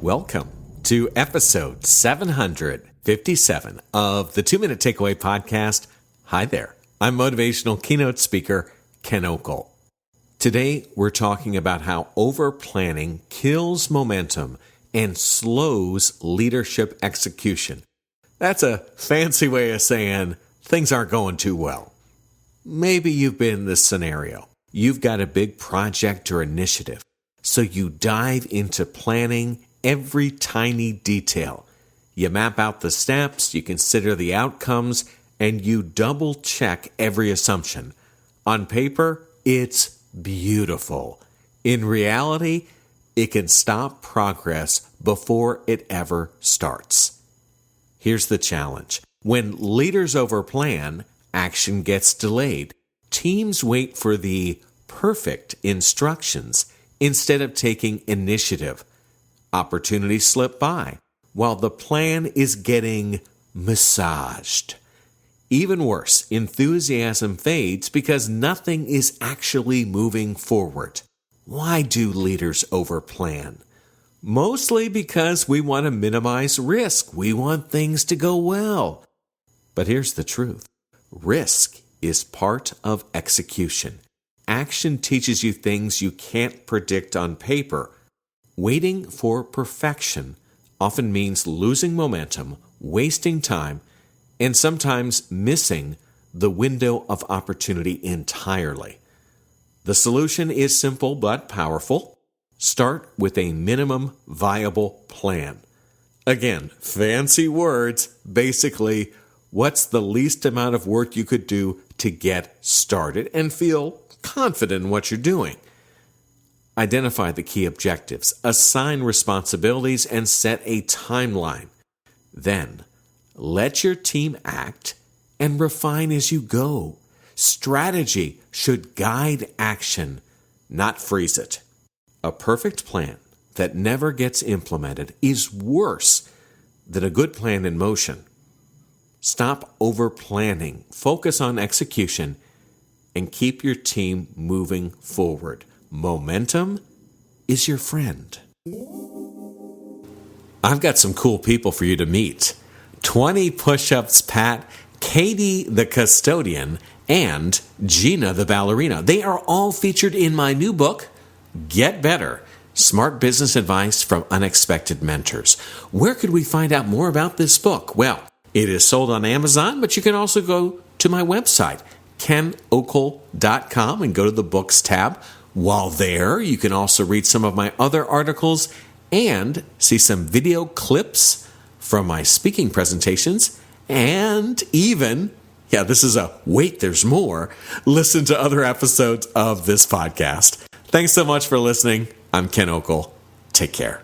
Welcome to episode 757 of the 2-Minute Takeaway Podcast. Hi there, I'm Motivational Keynote Speaker Ken Okel. Today, we're talking about how overplanning kills momentum and slows leadership execution. That's a fancy way of saying things aren't going too well. Maybe you've been in this scenario. You've got a big project or initiative, so you dive into planning every tiny detail. You map out the steps, you consider the outcomes, and you double-check every assumption. On paper, it's beautiful. In reality, it can stop progress before it ever starts. Here's the challenge. When leaders overplan, action gets delayed. Teams wait for the perfect instructions instead of taking initiative. Opportunities slip by while the plan is getting massaged. Even worse, enthusiasm fades because nothing is actually moving forward. Why do leaders overplan? Mostly because we want to minimize risk. We want things to go well. But here's the truth. Risk is part of execution. Action teaches you things you can't predict on paper. Waiting for perfection often means losing momentum, wasting time, and sometimes missing the window of opportunity entirely. The solution is simple but powerful. Start with a minimum viable plan. Again, fancy words. Basically, what's the least amount of work you could do to get started and feel confident in what you're doing? Identify the key objectives, assign responsibilities, and set a timeline. Then, let your team act and refine as you go. Strategy should guide action, not freeze it. A perfect plan that never gets implemented is worse than a good plan in motion. Stop overplanning, focus on execution, and keep your team moving forward. Momentum is your friend. I've got some cool people for you to meet. 20 Push-Ups Pat, Katie the Custodian, and Gina the Ballerina. They are all featured in my new book, Get Better, Smart Business Advice from Unexpected Mentors. Where could we find out more about this book? Well, it is sold on Amazon, but you can also go to my website, kenokel.com, and go to the Books tab. While there, you can also read some of my other articles and see some video clips from my speaking presentations, and even, this is a wait, there's more, listen to other episodes of this podcast. Thanks so much for listening. I'm Ken Okel. Take care.